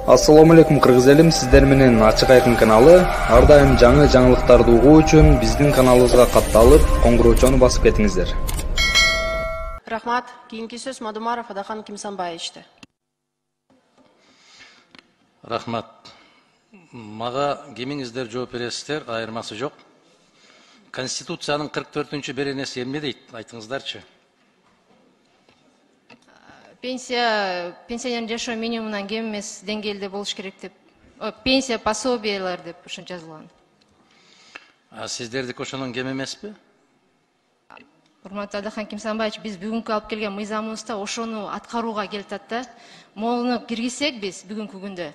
Assalamu alaikum кыргыз элим, сиздер менен Ачык Айкын каналы. Ар дайым жаңы жаңылыктарды угуу үчүн биздин каналыбызга катталып, коңгуроочону басып кетиңиздер. Рахмат. Кийинки сөз Мадумаров Адахан Кимсанбаевичте. Рахмат. Мага кемиңиздер жооп бересиздер, айырмасы жок. Конституциянын 44-чү беренеси эмне дейт? Айтыңыздарчы. Пенсионер жашоо минимумунан кем эмес деңгээлде болуш керек деп. Пенсия пособиялар деп ошо жазылган. Сиздердики ошонун кем эмеспи? Урматтуу Адахан Кимсанбаевич, биз бүгүнкү алып келген мыйзамыбызда ошону аткарууга келатат да. Мону киргизсек биз бүгүнкү күндө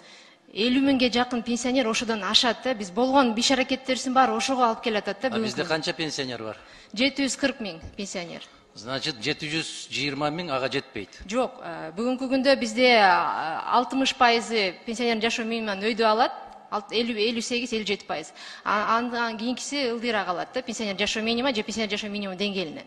50 миңге жакын пенсионер ошодон ашат да. Биз болгон биш аракеттерибиздин баары ошого алып келатат да. Бизде канча пенсионер бар? 740 миң пенсионер. Значит, 720 миң ага жетпейт. Жок, бүгүнкү күндө бизде 60% пенсионер жашоо минимумунан өйдө алат. 58-57%. Андан кийинкиси ылдыйраак алат да, пенсионер жашоо минимуму же пенсионер жашоо минимуму деңгээлинен.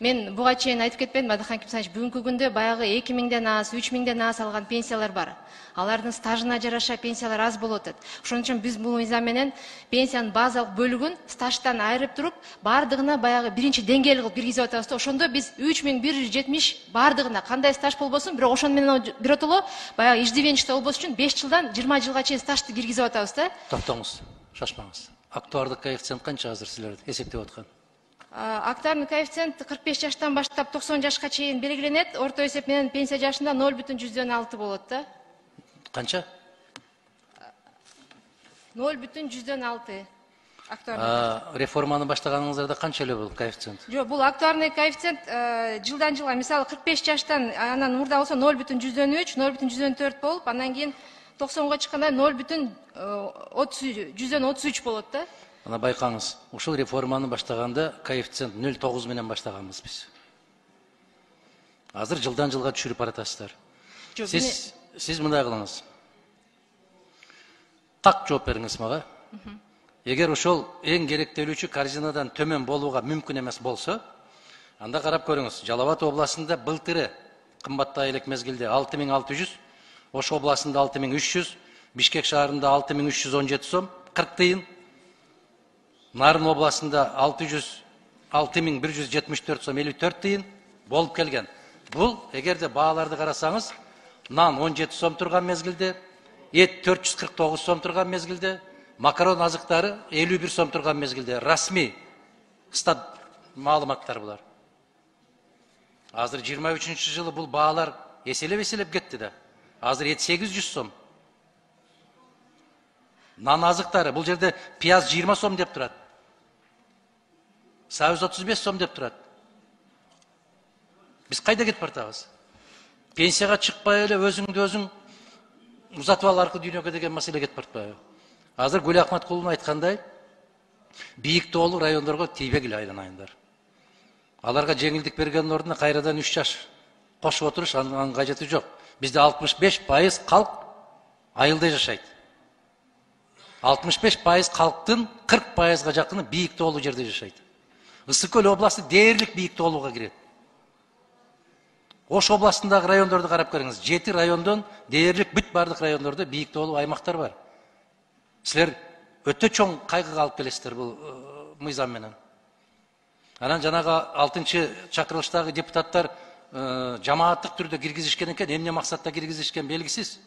Мен буга чейин айтып кетпедимби, Адахан Кимсанович, бүгүнкү күндө баягы 2 миңден аз, 3 миңден аз алган пенсиялар бар. Алардын стажына жараша пенсиялар аз болуп атат. Ошон үчүн биз бул мыйзам менен пенсиянын базалык бөлүгүн стаждан айырып туруп, бардыгына баягы биринчи деңгээл кылып киргизип атабыз да. Ошондо биз 3170 бардыгына кандай стаж болбосун, бирок ошону менен биротоло баягы иждивенчиликте болбош үчүн 5 жылдан 20 жылга чейин стажды киргизип атабыз да. Токтоңуз, шашпаңыз. Актуардык коэффициент канча азыр силерде эсептеп аткан? Актуарный коэффициент 45 жаштан баштап 90 жашка чейин белгиленет. Орто эсеп менен пенсия жашында 0,6 болот да. Канча? 0,6. Реформаны баштаганыңыздарда канча эле бул коэффициент? Жок, бул актуарный коэффициент жылдан жылга, мисалы 45 жаштан анан мурда болсо 0,3, 0,4 болуп, андан кийин 90га чыкканда 0,33 болот да. Ана байкаңыз, ушул реформаны баштаганда коэффициент 0,9 менен баштаганбыз биз. Азыр жылдан жылга түшүрүп баратасыздар. Сиз мындай кылыңыз. Так жооп бериңиз мага. Эгер ошол эң керектелүүчү корзинадан төмөн болууга мүмкүн эмес болсо, анда карап көрүңүз. Жалал Абад областында былтыры кымбаттай элек мезгилде 6600, Ош областында 6300, Бишкек шаарында 6317 сом 40 тыйын. Нарын областында 6174 сом 54 тыйын болуп келген. Бул, эгерде бааларды карасаңыз, нан 17 сом турган мезгилде, эт 449 сом турган мезгилде, макарон азыктары 51 сом турган мезгилде. Расмий стат маалыматтар булар. Азыр 23-жылы жылы бул баалар эселеп кетти да. Азыр эт 800 сом. Нан азыктары, бул жерде пияз 20 сом деп турат. Сабыз 35 сом деп турат. Биз кайда кетип бартабыз? Пенсияга чыкпай эле өзүңдү өзүң узатып ал аркылуу дүйнөгө деген маселе кетип бартпайбы? Азыр Гүл Акматкулунун айткандай, бийик тоолуу райондорго тийбегиле айланайындар. Аларга жеңилдик бергендин ордуна кайрадан 3 жаш кошуп отуруш, анын кажети жок. Бизде 65% калк айылда жашайт. 65% калктын 40%га жакыны бийик тоолуу жерде жашайт. Ысык Көл областы дээрлик бийик тоолууга кирет. Ош областындагы райондорду карап көрүңүз. 7 райондон дээрлик бүт бардык райондордо бийик тоолуу аймактар бар. Силер өтө чоң кайгыга алып келесиздер бул мыйзам менен. Анан жанагы 6-чакырылыштагы депутаттар жамааттык түрдө киргизишкен экен, эмне максатта киргизишкен белгисиз.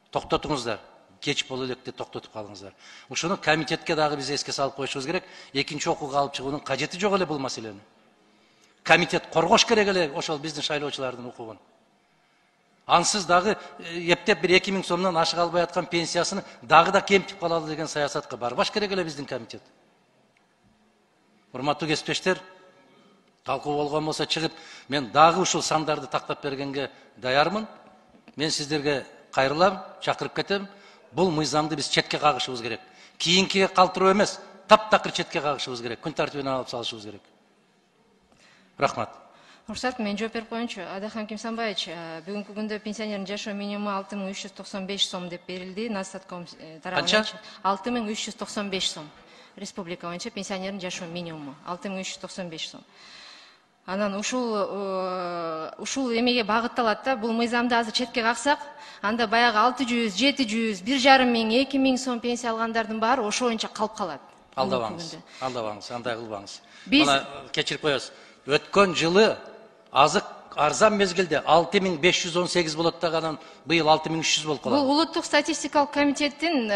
Токтотуңуздар. Кеч боло электе токтотуп калыңыздар. Ушуну комитетке дагы биз эске салып коюшубуз керек. Экинчи окууга алып чыгуунун кажети жок эле бул маселени. Комитет коргош керек эле ошол биздин шайлоочулардын укугун. Ансыз дагы эптеп бир 2000 сомдон ашык албай аткан пенсиясыны дагы да кемтип калалы деген саясатка барбаш керек эле биздин комитет. Урматтуу кесиптештер, талкуу болгон болсо чыгып, мен дагы ушул сандарды тактап бергенге даярмын. Мен сиздерге кайрылам, чакырып кетем. Бул мыйзамды биз четке кагышыбыз керек. Кийинкиге калтыруу эмес, таптакыр четке кагышыбыз керек. Күн тартибине алып салышыбыз керек. Рахмат. Уруксат, мен жооп берип коеюнчу. Адахан Кимсанбаевич, бүгүнкү күндө пенсионердин жашоо минимуму 6395 сом деп берилди. Настатком тарабынан 6395 сом. Республика боюнча пенсионердин жашоо минимуму 6395 сом. Анан ушул эмеге багытталат да, бул мыйзамды азыр четке каксак, анда баягы 600, 700, 1,5 миң, 2 миң сом пенсия алгандардын баары ошо боюнча калып калат. Алдабаңыз, андай кылбаңыз. Биз Мына кечирип коебуз. Өткөн жылы азык арзан мезгилде 6518 болот даган, быйыл 6300 болуп калат. Бул улуттук статистикалык комитеттин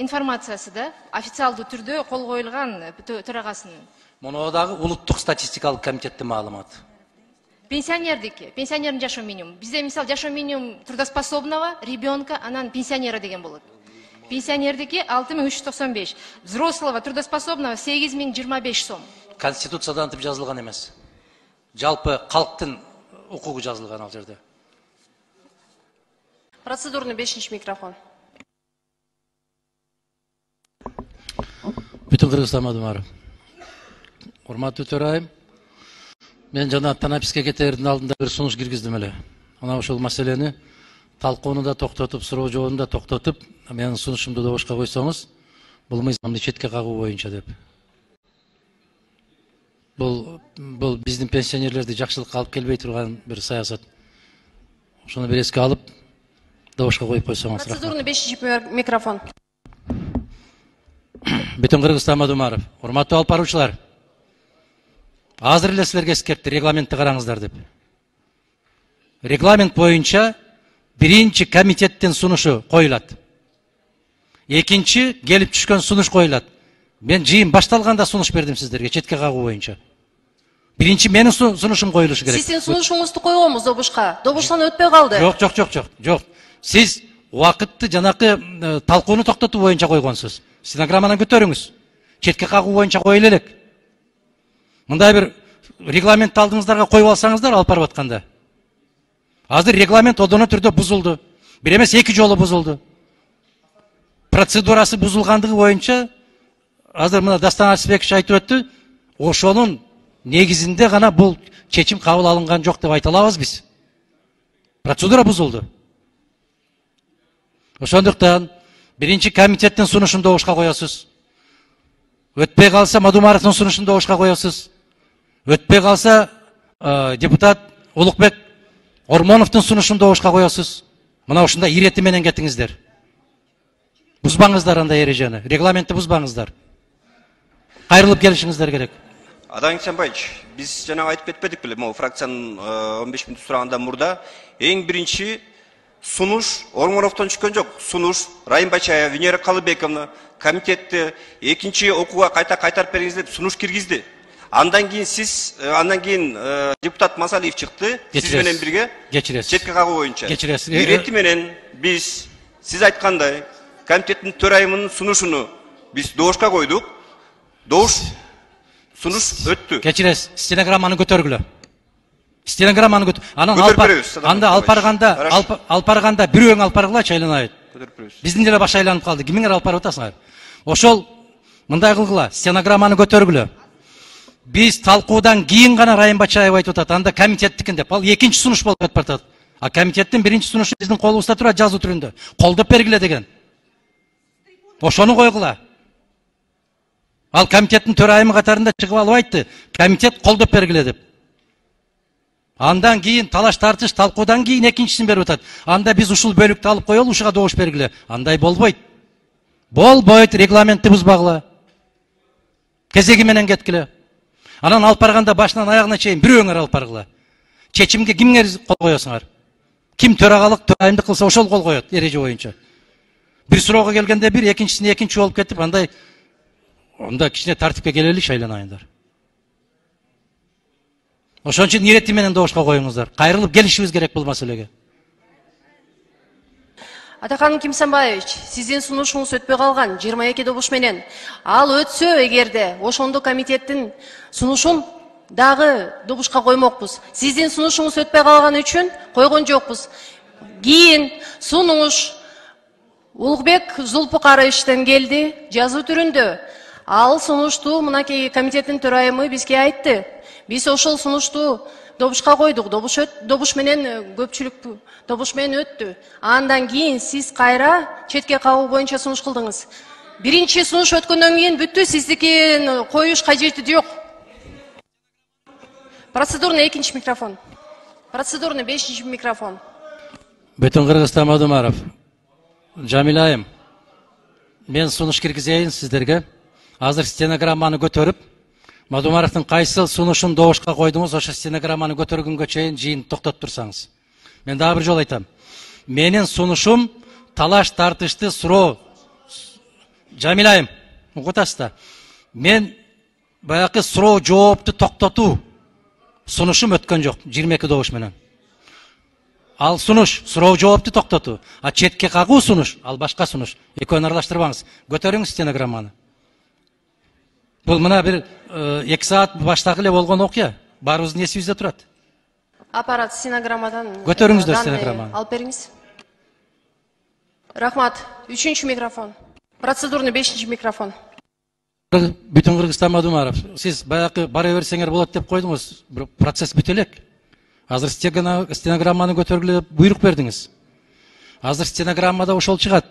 информациясы да, официалдуу түрдө кол коюлган төрагасынын. Муну дагы улуттук статистикалык комитеттин маалыматы. Пенсионердин жашоо минимум. Бизде мисал жашоо минимум трудоспособного, ребенка, анан пенсионера деген болот. Пенсионердики 6395, взрослого трудоспособного 8025 сом. Конституциядан антип жазылган эмес. Жалпы калктын укугу жазылган ал жерде. Процедурный 5-ші микрофон. Бүтүн Кыргызстан Мадумаров. Урматтуу төрайым, мен жана Танаписке кетердин алдында бир сунуш киргиздим эле. Мына ушул маселени талкууну да токтотуп, суроо жообун да токтотуп, менин сунушумду добушка койсоңуз, бул мыйзамды четке кагуу боюнча деп. Бул биздин пенсионерлерди жакшылыкка алып келбей турган бир саясат. Ошону бир эске алып, добушка коюп койсоңуз. Процедурный 5-ші микрофон. Бүтүн Кыргызстан Мадумаров, урматтуу алып баруучулар. Азыр эле силерге эскертти, регламентти караңыздар деп. Регламент боюнча биринчи комитеттин сунушу коюлат. Экинчи келип түшкөн сунуш коюлат. Мен жыйын башталганда сунуш бердим сиздерге четке кагуу боюнча. Биринчи менин сунушум коюлушу керек. Сиздин сунушуңузду койгонбуз добушка. Добуштан өтпөй калды. Жок. Сиз убакытты жанакы талкууну токтотуу боюнча койгонсуз. Стенограмманы көтөрүңүз. Четке кагуу боюнча коюла элек. Мындай бир регламент алдыңыздарга коюп алсаңыздар алып барып атканда. Азыр регламент одоно түрдө бузулду. Бир эмес 2 жолу бузулду. Процедурасы бузулгандыгы боюнча азыр мына Дастан Арсбекович айтып өттү. Ошонун негизинде гана бул чечим кабыл алынган жок деп айта алабыз биз. Процедура бузулду. Ошондуктан биринчи комитеттин сунушун добушка коесуз. Өтпөй калса Мадумаровдун сунушун добушка коесуз. Өтпөй калса депутат Улукбек Ормоновдун сунушун добушка коесуз. Мына ушундай ирети менен кетиңиздер. Бузбаңыздар андай эрежени, регламентти бузбаңыздар. Кайрылып келишиңиздер керек. Адан Кисенбаевич, биз жана айтып кетпедик беле, могу фракциянын 15 мүнөт сурагандан мурда эң биринчи сунуш Ормоновдон түшкөн жок. Сунуш Райымбачаева, Венера Калыбековна комитетти экинчи окууга кайтарып бериңиз деп сунуш киргизди. Андан кийин депутат Масалиев чыкты, сиз менен бирге четке кагуу боюнча. Ирети менен биз сиз айткандай комитеттин төрайымынын сунушуну биз добушка койдук. Сунуш өттү. Кечиресиз, стенограмманы көтөргүлө. Стенограмманы анда алып барганда бирөөң алып баргылачы айланайт. Биздин деле баш айланып калды. Кимиңер алып барып атасыңар? Ошол мындай кылгыла, стенограмманы көтөргүлө. Биз талкуудан кийин гана Райымбачаева айтып атат, анда комитеттикин деп. Ал экинчи сунуш болуп кетип атат. А комитеттин биринчи сунушу биздин колубузда турат жазуу түрүндө. Колдоп бергиле деген. Ошону койгула. Ал комитеттин төрайымы катарында чыгып алып айтты, комитет колдоп бергиле деп. Андан кийин талаш тартыш талкуудан кийин экинчисин берип атат. Анда биз ушул бөлүктү алып коелу, ушуга добуш бергиле. Андай болбойт. Болбойт, регламентти бузбагыла. Кезеги менен кеткиле. Анан алып барганда башынан аягына чейин бирөөңөр алып баргыла. Чечимге кимге кол коесуңар? Ким төрагалык, төрайымдык кылса ошол кол коет эреже боюнча. Бир суроого келгенде бир, экинчисине экинчи болуп кетип, онда кичине тартипке келели шайланайындар. Ошон үчүн ирети менен добушка коюңуздар. Кайрылып келишибиз керек бул маселеге. Атакан Кимсанбаевич, сиздин сунушуңуз өтпөй калган 22 добуш менен. Ал өтсө эгерде ошондо комитеттин сунушун дагы добушка коймокпуз. Сиздин сунушуңуз өтпөй калган үчүн койгон жокпуз. Кийин сунуш Улукбек Зулпукаровичтен келди жазуу түрүндө. Ал сунушту мынакей комитеттин төрайымы бизге айтты. Биз ошол сунушту добушка койдук. Добуш менен көпчүлүк добуш менен өттү. Андан кийин сиз кайра четке кагуу боюнча сунуш кылдыңыз. Биринчи сунуш өткөндөн кийин бүттү, сиздикин коюш кажети жок. Процедурный экинчи микрофон. Процедурный 5-ші микрофон. Бүтін Қырғызстан Мадумаров. Жамиля айым, мен сунуш киргизейин сиздерге. Азыр стенограмманы көтөрүп, Мадумаровдун кайсыл сунушун добушка койдуңуз, ошо стенограмманы көтөргөнгө чейин жыйын токтотуп турсаңыз. Мен дагы бир жолу айтам. Менин сунушум талаш тартышты суроо. Жамиля айым, угутасыз да. Мен баягы суроо жоопту токтотуу сунушум өткөн жок 22 добуш менен. Ал сунуш суроо жоопту токтотуу, а четке кагуу сунуш, ал башка сунуш. Экөөнү аралаштырбаңыз. Көтөрүңүз стенограмманы. Бул мына бир 2 саат баштагы эле болгон окуя. Баарыбыздын эсибизде турат. Аппарат стенограммадан Көтөрүңүздөр стенограмманы. Алып бериңиз. Рахмат. 3-ші микрофон. Процедурный 5-ші микрофон. Бүтүн Кыргызстан Мадумаров, сиз баягы бара берсеңер болот деп койдуңуз. Процесс бүтө элек. Азыр стенограмманы көтөргүлө буйрук бердиңиз. Азыр стенограммада ошол чыгат.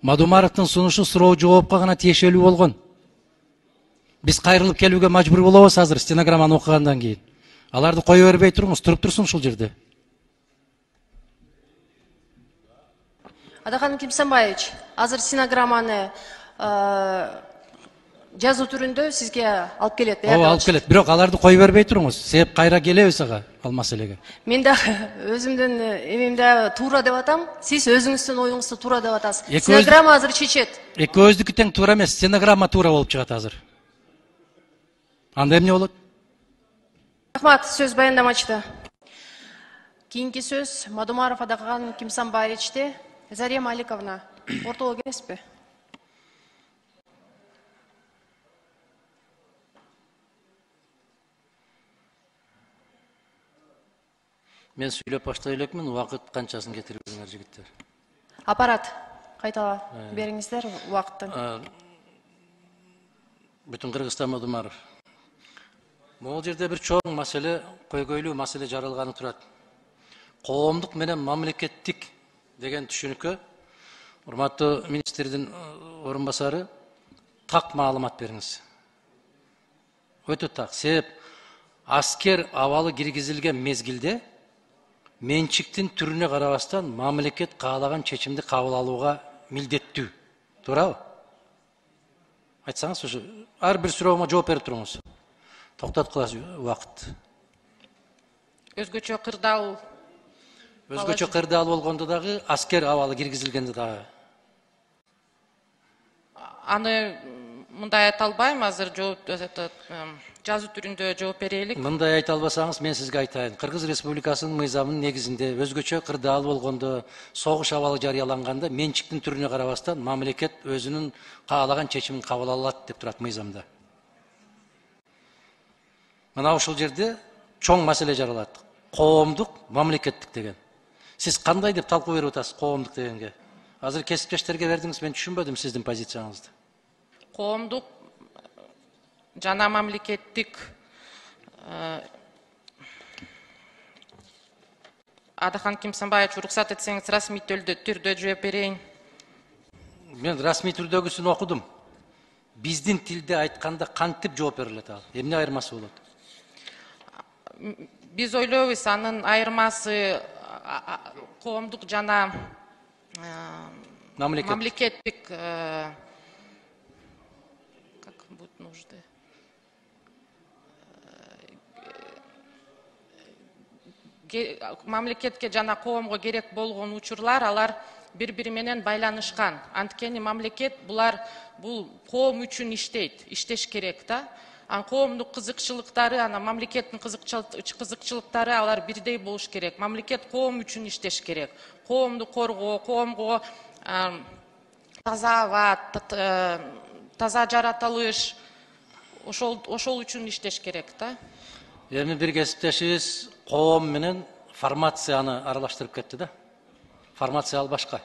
Мадумаровдун сунушу суроо жоопко гана тиешелүү болгон. Биз кайрылып келүүгө мажбур болобуз азыр стенограмманы окугандан кийин. Аларды кое бербей туруңуз, туруп турсун ушул жерде. Адахан Кимсанбаевич, азыр стенограмманы жазуу түрүндө сизге алып келет. Ооба, алып келет. Бирок аларды кое бербей туруңуз. Себеп кайра келебиз ага ал маселеге. Мен да өзүмдүн эмемде туура деп атам. Сиз өзүңүздүн оюңузду туура деп атасыз. Стенограмма азыр чечет. Экөөбүздүкү тең туура эмес, стенограмма туура болуп чыгат азыр. Анда эмне болот? Рахмат, сөз баяндамачыда. Кийинки сөз Мадумаров Адахан Кимсанбаевичте. Зария Маликовна, ортого келесизби? Мен сүйлөп баштай элекмин, убакыт канчасын кетирип бериңер жигиттер. Аппарат кайта бериңиздер убакыттын. Бүтүн Кыргызстан Мадумаров. Могул жерде бир чоң маселе, көйгөйлүү маселе жаралганы турат. Коомдук менен мамлекеттик деген түшүнүккө урматтуу министрдин орун басары так маалымат бериңиз. Өтө так. Себеп аскер абалы киргизилген мезгилде менчиктин түрүнө карабастан мамлекет каалаган чечимди кабыл алууга милдеттүү. Туурабы? Айтсаңыз, ушу ар бир суроомо жооп берип туруңуз. Токтотуп каласыз убакыт. Өзгөчө кырдаал. Өзгөчө кырдаал болгондо дагы, аскер абалы киргизилгенде дагы. Аны мындай айта албайм, азыр жазуу түрүндө жооп берелик. Мындай айта албасаңыз, мен сизге айтайын. Кыргыз Республикасынын мыйзамынын негизинде өзгөчө кырдаал болгондо, согуш абалы жарыяланганда менчиктин түрүнө карабастан мамлекет өзүнүн каалаган чечимин кабыл алат деп турат мыйзамда. Мына ушул жерде чоң маселе жаралат. Коомдук, мамлекеттик деген. Сиз кандай деп талкуу берип атасыз коомдук дегенге? Азыр кесиптештерге бердиңиз, мен түшүнбөдүм сиздин позицияңызды. Коомдук жана мамлекеттик Адахан Кимсанбаевич, уруксат этсеңиз расмий түрдө жооп берейин. Мен расмий түрдөгүсүн окудум. Биздин тилде айтканда кантип жооп берилет ал? Эмне айырмасы болот? Биз ойлойбуз, анын айырмасы коомдук жана мамлекеттик как будет нужды. Мамлекетке жана коомго керек болгон учурлар, алар бири-бири менен байланышкан. Анткени мамлекет бул коом үчүн иштеш керек да. Коомдук кызыкчылыктары, мамлекеттин кызыкчылыктары алар бирдей болуш керек. Мамлекет коом үчүн иштеш керек. Коомду коргоо, коомго таза аба, таза жаратылыш, ошол үчүн иштеш керек да. Эми бир кесиптешибиз коом менен формацияны аралаштырып кетти да. Формация ал башка.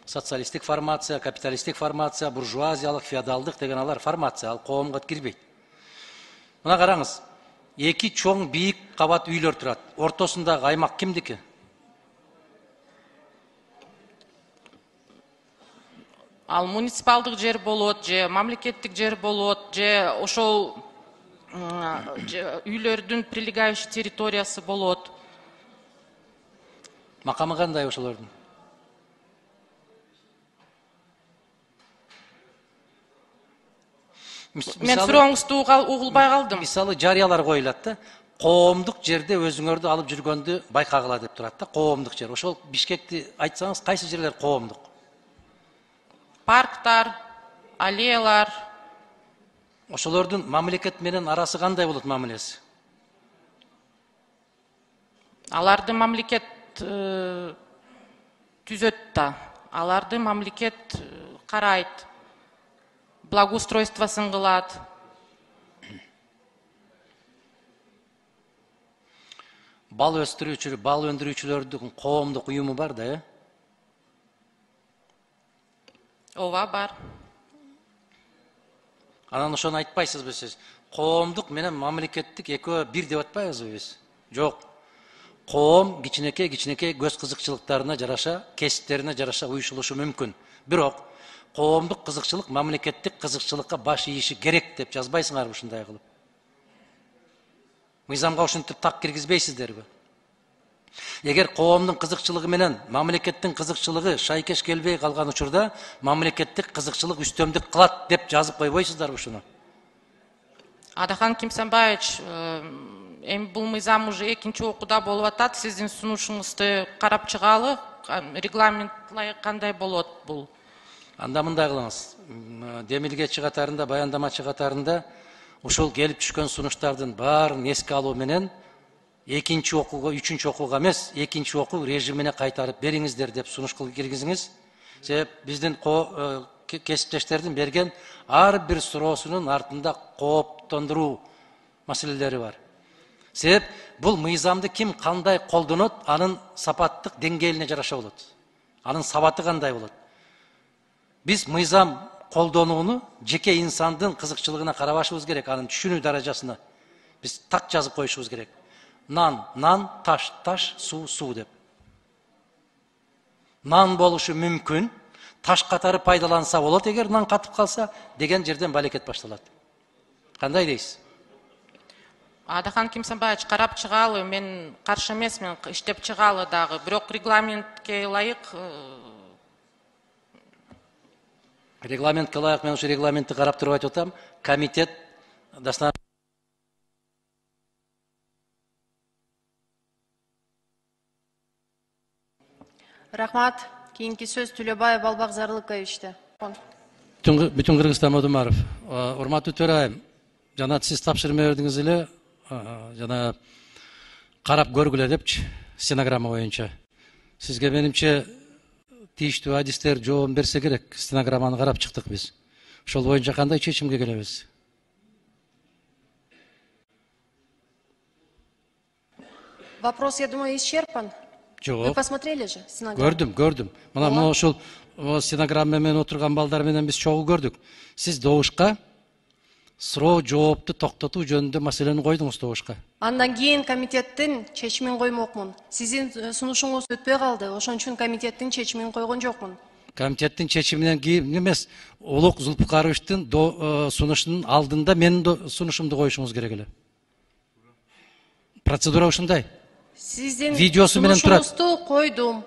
Социалисттик формация, капиталисттик формация, буржуазиялык, феодалдык деген алар формация, ал коомго кирбейт. Мына караңыз, эки чоң бийик кабат үйлөр турат. Ортосундагы аймак кимдики? Ал муниципалдык жер болот, же мамлекеттик жер болот, же ошол үйлөрдүн прилегающий территориясы болот. Макамы кандай ошолордун? Мен сурооңузду угулбай калдым. Мисалы жарыялар коюлат да. Коомдук жерде өзүңөрдү алып жүргөндү байкагыла деп турат да, коомдук жер. Ошол Бишкекти айтсаңыз, кайсы жерлер коомдук? Парктар, аллеялар. Ошолордун мамлекет менен арасы кандай болот мамилеси? Аларды мамлекет түзөт да. Аларды мамлекет карайт. Благоустройствосын кылат. Бал өстүрүүчүлөр, бал өндүрүүчүлөрдүн коомдук уюму бар да, Ооба бар. Анан ошону айтпайсызбы сиз? Коомдук менен мамлекеттик экөө бир деп атпайбызбы биз? Жок. Коом кичинекей көз кызыкчылыктарына жараша, кесиптерине жараша уюшулушу мүмкүн. Бирок коомдук кызыкчылык мамлекеттик кызыкчылыкка баш ийиши керек деп жазбайсыңарбы ушундай кылып? Мыйзамга ушинтип так киргизбейсиздерби? Эгер коомдун кызыкчылыгы менен мамлекеттин кызыкчылыгы шайкеш келбей калган учурда, мамлекеттик кызыкчылык үстөмдүк кылат деп жазып койбойсуздарбы ушуну? Адахан Кимсанбаевич, эми бул мыйзам уже экинчи окууда болуп атат. Сиздин сунушуңузду карап чыгалы, регламент кандай болот бул? Анда мындай кылыңыз. Демилгечи катарында, баяндамачы катарында ушул келип түшкөн сунуштардын баарын эске алуу менен экинчи окууга, үчүнчү окууга эмес, экинчи окуу режимине кайтарып бериңиздер деп сунуш кылып киргизиңиз. Себеп биздин кесиптештердин берген ар бир суроосунун артында кооптондуруу маселелери бар. Себеп бул мыйзамды ким кандай колдонот, анын сапаттык деңгээлине жараша болот. Анын сабаты кандай болот. Биз мыйзам колдонууну жеке инсандын кызыкчылыгына карабашыбыз керек, анын түшүнүү даражасына. Биз так жазып коюшубуз керек. Нан, таш, суу деп. Нан болушу мүмкүн, таш катары пайдаланса болот, эгер нан катып калса, деген жерден балекет башталат. Кандай дейсиз? Адахан Кимсанбаевич, карап чыгалы, мен каршы эмесмин, иштеп чыгалы дагы. Бирок регламентке ылайык. Регламентке ылайык, мен ушу регламентти карап туруп айтып атам. Комитет Рахмат. Кийинки сөз Төлөбаев Албак Зарлыковичте. Бүтүн Кыргызстан Одумаров. Урматтуу төрайым, жана сиз тапшырма бердиңиз эле, жана карап көргүлө депчи, стенограмма боюнча. Сизге менимче тийиштүү адистер жооп берсе керек. Стенограмманы карап чыктык биз. Ошол боюнча кандай чечимге келебиз? Вопрос, я думаю, исчерпан. Вы Жок. посмотрели же стенограмму? Көрдүм. Мына ошол стенограмма менен отурган балдар менен биз чогуу көрдүк. Сиз добушка суроо жоопту токтотуу жөнүндө маселени койдуңуз добушка. Андан кийин комитеттин чечимин коймокмун. Сиздин сунушуңуз өтпөй калды. Ошон үчүн комитеттин чечимин койгон жокмун. Комитеттин чечиминен кийин эмес, Улук Зулпукаровичтин сунушунун алдында менин сунушумду коюшуңуз керек эле. Процедура ушундай. Сиздин Видеосу менен турат. сунушуңузду койдум.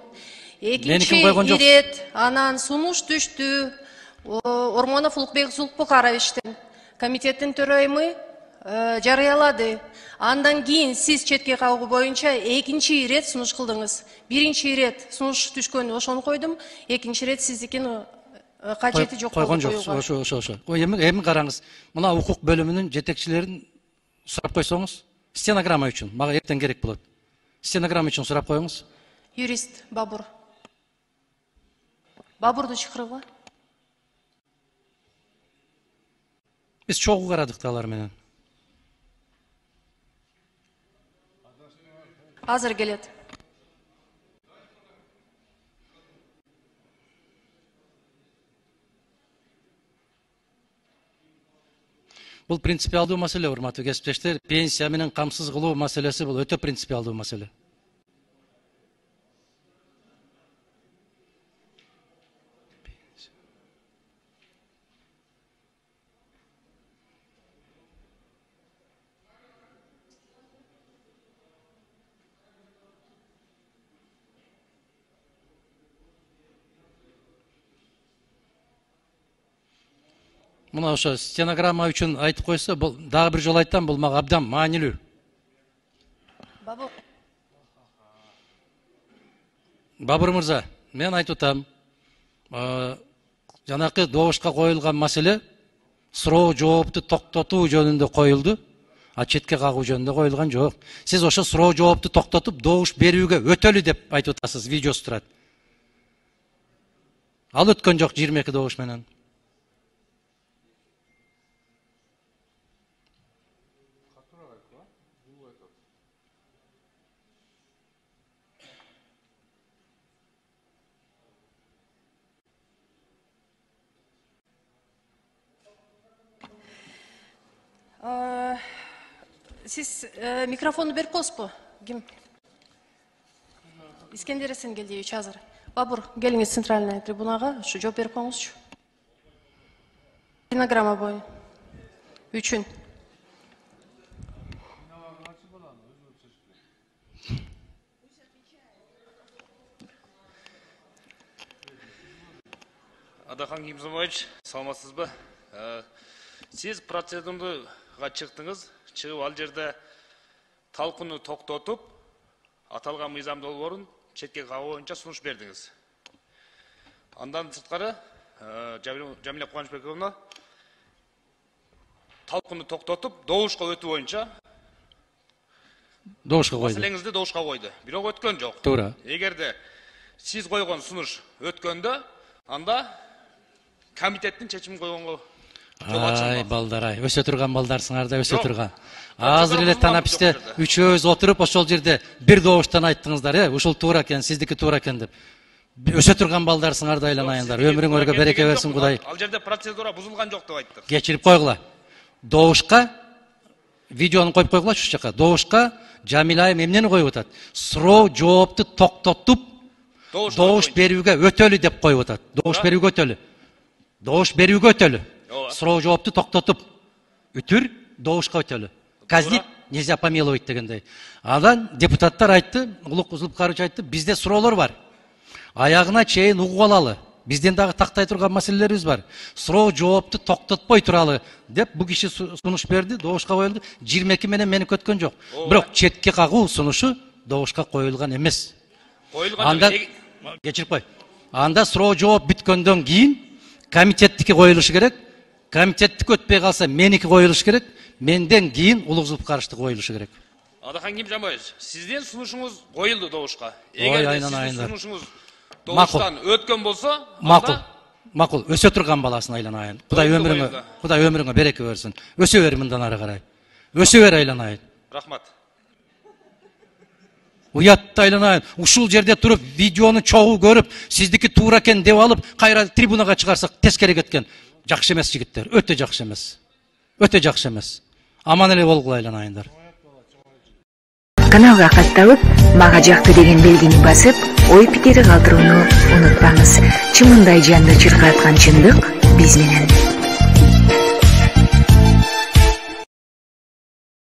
Меникин койгон жок. Ирет, анан сунуш түштү. Ормонов Улукбек Зулпукаровичтин. Комитеттин төрайымы жарыялады. Андан кийин сиз четке кагуу боюнча экинчи ирет сунуш кылдыңыз. Биринчи ирет сунуш түшкөн, ошону койдум. Экинчи ирет сиздикин кажети жок. Койгон жок. Ошо. Эми караңыз. Мына укук бөлүмүнүн жетекчилерин сурап койсоңуз, стенограмма үчүн, мага эртең керек болот. Стенограмма үчүн сурап коюңуз. Юрист Бабур. Бабурду чакыргыла. Биз чогуу карадык да алар менен. Азыр келет. Бул принципиалдуу маселе, урматтуу кесиптештер. Пенсия менен камсыз кылуу маселеси бул өтө принципиалдуу маселе. Мына ошо стенограмма үчүн айтып койсо, бул дагы бир жолу айтам, бул мага абдан маанилүү. Бабыр мырза, мен айтып атам, жанакы добушка коюлган маселе суроо жоопту токтотуу жөнүндө коюлду, а четке кагуу жөнүндө коюлган жок. Сиз ошо суроо жоопту токтотуп, добуш берүүгө өтөлү деп айтып атасыз, видеосу турат. Ал өткөн жок 22 добуш менен. Siz mikrofonu berip koyuspу? Kim? İskender Esengelievич hazır. Babur, geliniz центральная трибунаға, şu жооп беріп коюңузчу. Стенограмма boyu. Üçün. Адахан Кимзомович, саламатсызбы? Сиз процедурага чыктыңыз, чыгып ал жерде талкууну токтотуп, аталган мыйзам долбоорун четке кагуу боюнча сунуш бердиңиз. Андан сырткары Жамиля Кубанычбековна талкууну токтотуп, добушка өтүү боюнча маселеңизди добушка койду. Бирок өткөн жок. Туура. Эгерде сиз койгон сунуш өткөндө, анда комитеттин чечимин койгонго Ай, балдар, ай, өсө турган балдарсыңар да, өсө турган. Азыр эле танаписте үчөөбүз отуруп, ошол жерде бир добуштан айттыңыздар, ушул туура экен, сиздики туура экен деп. Өсө турган балдарсыңар да айланайындар. Өмүрүңөргө береке берсин Кудай. Ал жерде процедура бузулган жок деп айттык. Кечирип койгула. Добушка видеону коюп койгула ушул жака. Добушка Жамила эмнени коюп атат? Суроо жоопту токтотуп, добуш берүүгө өтөлү деп коюп атат. Добуш берүүгө өтөлү. Добуш берүүгө өтөлү. Суроо жоопту токтотуп, үтүр добушка өтөлү. Казнить нельзя помиловать дегендей. Андан депутаттар айтты, Улук Узулукарович айтты, бизде суроолор бар. Аягына чейин угуп алалы. Бизден дагы тактай турган маселелерибиз бар. Суроо жоопту токтотпой туралы деп бу киши сунуш берди, добушка коюлду. 22 менен мени көткөн жок. Бирок четке кагуу сунушу добушка коюлган эмес. Анда кечирип кой. Анда суроо жооп бүткөндөн кийин комитеттики коюлушу керек. Комитеттик өтпөй калса меники коюлуш керек. Менден кийин Улук Узулукаровичтики коюлушу керек. Адахан Кимжамбаевич, сиздин сунушуңуз коюлду добушка. Эгерде сиздин сунушуңуз добуштан өткөн болсо, макул, өсө турган баласын айланайын. Кудай өмүрүңө береке берсин. Өсө бер мындан ары карай. Өсө бер айланайын. Рахмат. Уятты айланайын. Ушул жерде туруп видеону чогуу көрүп, сиздики туура экен деп алып, кайра трибунага чыгарсак тескери кеткен. Жакшы эмес жигиттер, өтө жакшы эмес. Өтө жакшы эмес. Аман эле болгула айланайындар. Каналга катталып, мага жакты деген белгини басып, ой пикири калтырууну унутпаңыз. Чымындай жанды чыркаткан чындык биз менен.